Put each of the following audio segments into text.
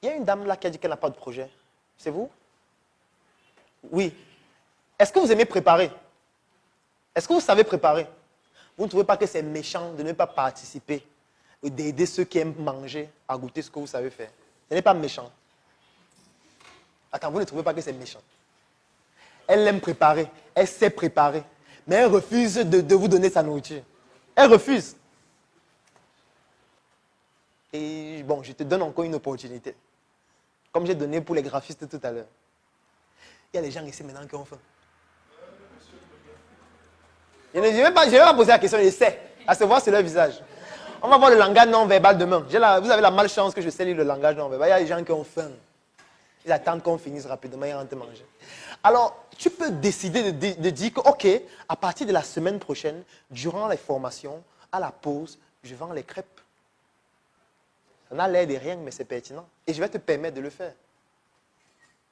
Il y a une dame là qui a dit qu'elle n'a pas de projet. C'est vous? Oui. Est-ce que vous aimez préparer? Est-ce que vous savez préparer? Vous ne trouvez pas que c'est méchant de ne pas participer et d'aider ceux qui aiment manger à goûter ce que vous savez faire? Ce n'est pas méchant. Attends, vous ne trouvez pas que c'est méchant? Elle aime préparer, elle sait préparer, mais elle refuse de vous donner sa nourriture. Elle refuse. Et bon, je te donne encore une opportunité. Comme j'ai donné pour les graphistes tout à l'heure. Il y a des gens ici maintenant qui ont faim. Je ne vais pas poser la question, je sais. À se voir sur leur visage. On va voir le langage non-verbal demain. Vous avez la malchance que je sais lire le langage non-verbal. Il y a des gens qui ont faim. Ils attendent qu'on finisse rapidement, ils rentrent manger. Alors, tu peux décider de dire que, ok, à partir de la semaine prochaine, durant les formations, à la pause, je vends les crêpes. Ça n'a l'air de rien, mais c'est pertinent. Et je vais te permettre de le faire.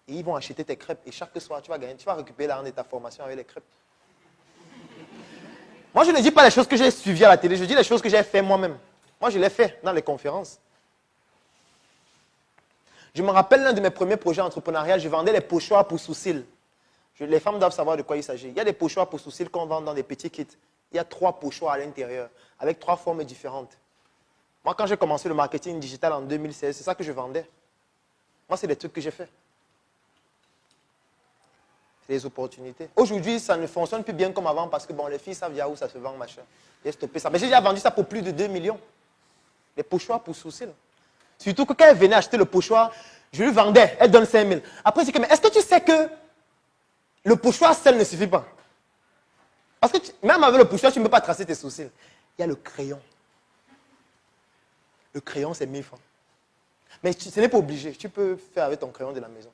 Et ils vont acheter tes crêpes. Et chaque soir, tu vas gagner, tu vas récupérer l'argent de ta formation avec les crêpes. Moi, je ne dis pas les choses que j'ai suivies à la télé, je dis les choses que j'ai fait moi-même. Moi, je l'ai fait dans les conférences. Je me rappelle l'un de mes premiers projets entrepreneuriaux, je vendais les pochoirs pour sous-cils. Les femmes doivent savoir de quoi il s'agit. Il y a des pochoirs pour sous-cils qu'on vend dans des petits kits. Il y a 3 pochoirs à l'intérieur, avec 3 formes différentes. Moi, quand j'ai commencé le marketing digital en 2016, c'est ça que je vendais. Moi, c'est des trucs que j'ai fait. C'est des opportunités. Aujourd'hui, ça ne fonctionne plus bien comme avant parce que bon, les filles savent où ça se vend, machin. J'ai stoppé ça. Mais j'ai déjà vendu ça pour plus de 2 millions. Les pochoirs pour sous-cils. Surtout que quand elle venait acheter le pochoir, je lui vendais, elle donne 5 000. Après, je dis que, mais est-ce que tu sais que le pochoir seul ne suffit pas? Parce que même avec le pochoir, tu ne peux pas tracer tes sourcils. Il y a le crayon. Le crayon, c'est 1000 francs. Mais ce n'est pas obligé. Tu peux faire avec ton crayon de la maison.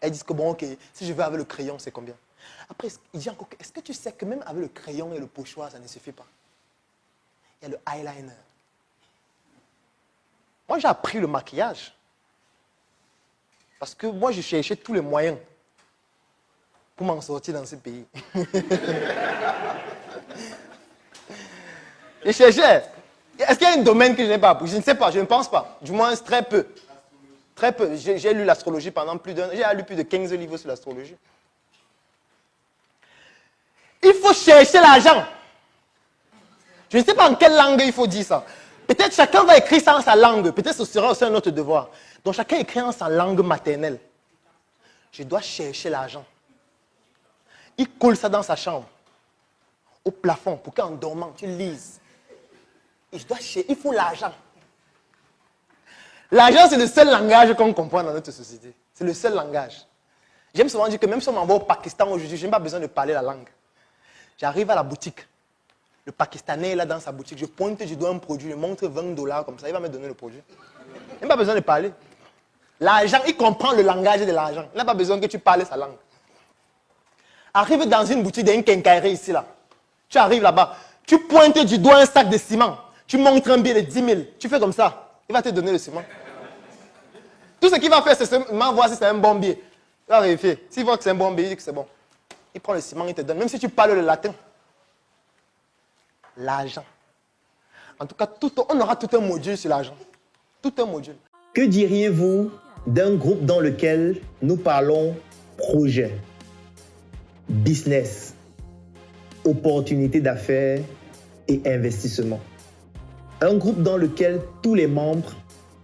Elles disent que bon, ok, si je veux avec le crayon, c'est combien? Après, il dit encore, est-ce que tu sais que même avec le crayon et le pochoir, ça ne suffit pas? Il y a le eyeliner. Moi, j'ai appris le maquillage. Parce que moi, je cherchais tous les moyens pour m'en sortir dans ce pays. Je cherchais. Est-ce qu'il y a un domaine que je n'ai pas appris? Je ne sais pas, je ne pense pas. Du moins, très peu. Très peu. J'ai lu l'astrologie pendant plus d'un an. J'ai lu plus de 15 livres sur l'astrologie. Il faut chercher l'argent. Je ne sais pas en quelle langue il faut dire ça. Peut-être chacun va écrire ça en sa langue. Peut-être ce sera aussi un autre devoir. Donc chacun écrit en sa langue maternelle. Je dois chercher l'argent. Il colle ça dans sa chambre, au plafond, pour qu'en dormant, tu lises. Et je dois chercher. Il faut l'argent. L'argent, c'est le seul langage qu'on comprend dans notre société. C'est le seul langage. J'aime souvent dire que même si on m'envoie au Pakistan aujourd'hui, je n'ai pas besoin de parler la langue. J'arrive à la boutique. Le Pakistanais est là dans sa boutique. Je pointe, je dois un produit, je montre 20 $ comme ça. Il va me donner le produit. Il n'a pas besoin de parler. L'argent, il comprend le langage de l'argent. Il n'a pas besoin que tu parles sa langue. Arrive dans une boutique d'un quincaillerie ici, là. Tu arrives là-bas. Tu pointes du doigt un sac de ciment. Tu montres un billet de 10 000. Tu fais comme ça. Il va te donner le ciment. Tout ce qu'il va faire, c'est seulement voir si c'est un bon billet. Il va vérifier. S'il voit que c'est un bon billet, il dit que c'est bon. Il prend le ciment, il te donne. Même si tu parles le latin. L'argent. En tout cas, on aura tout un module sur l'argent. Tout un module. Que diriez-vous d'un groupe dans lequel nous parlons projet, business, opportunités d'affaires et investissement? Un groupe dans lequel tous les membres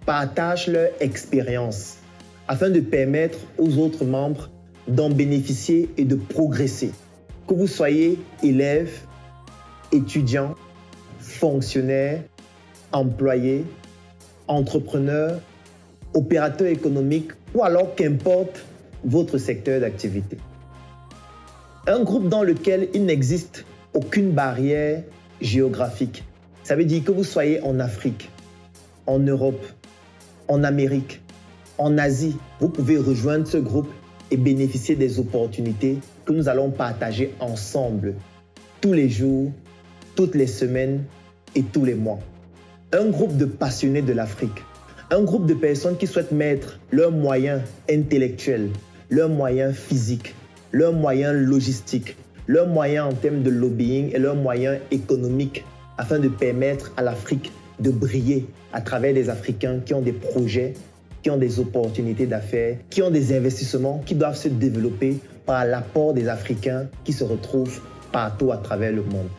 partagent leur expérience afin de permettre aux autres membres d'en bénéficier et de progresser. Que vous soyez élève, étudiant, fonctionnaire, employé, entrepreneur, opérateur économique ou alors qu'importe votre secteur d'activité. Un groupe dans lequel il n'existe aucune barrière géographique. Ça veut dire que vous soyez en Afrique, en Europe, en Amérique, en Asie, vous pouvez rejoindre ce groupe et bénéficier des opportunités que nous allons partager ensemble tous les jours, toutes les semaines et tous les mois. Un groupe de passionnés de l'Afrique, un groupe de personnes qui souhaitent mettre leurs moyens intellectuels, leurs moyens physiques, leurs moyens logistiques, leurs moyens en termes de lobbying et leurs moyens économiques afin de permettre à l'Afrique de briller à travers des Africains qui ont des projets qui ont des opportunités d'affaires, qui ont des investissements qui doivent se développer par l'apport des Africains qui se retrouvent partout à travers le monde.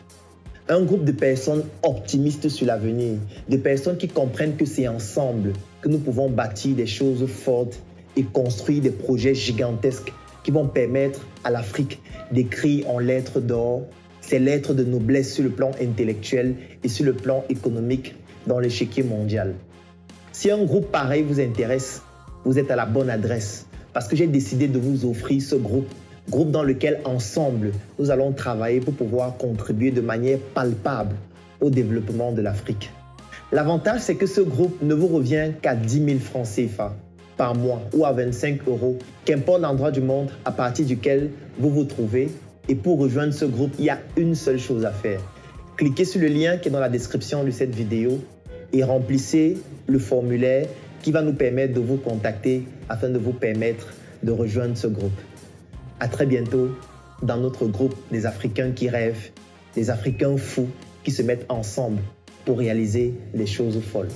Un groupe de personnes optimistes sur l'avenir, de personnes qui comprennent que c'est ensemble que nous pouvons bâtir des choses fortes et construire des projets gigantesques qui vont permettre à l'Afrique d'écrire en lettres d'or ces lettres de noblesse sur le plan intellectuel et sur le plan économique dans l'échiquier mondial. Si un groupe pareil vous intéresse, vous êtes à la bonne adresse parce que j'ai décidé de vous offrir ce groupe dans lequel ensemble nous allons travailler pour pouvoir contribuer de manière palpable au développement de l'Afrique. L'avantage, c'est que ce groupe ne vous revient qu'à 10 000 francs CFA par mois ou à 25 €, qu'importe l'endroit du monde à partir duquel vous vous trouvez. Et pour rejoindre ce groupe, il y a une seule chose à faire. Cliquez sur le lien qui est dans la description de cette vidéo et remplissez le formulaire qui va nous permettre de vous contacter afin de vous permettre de rejoindre ce groupe. À très bientôt dans notre groupe des Africains qui rêvent, des Africains fous qui se mettent ensemble pour réaliser des choses folles.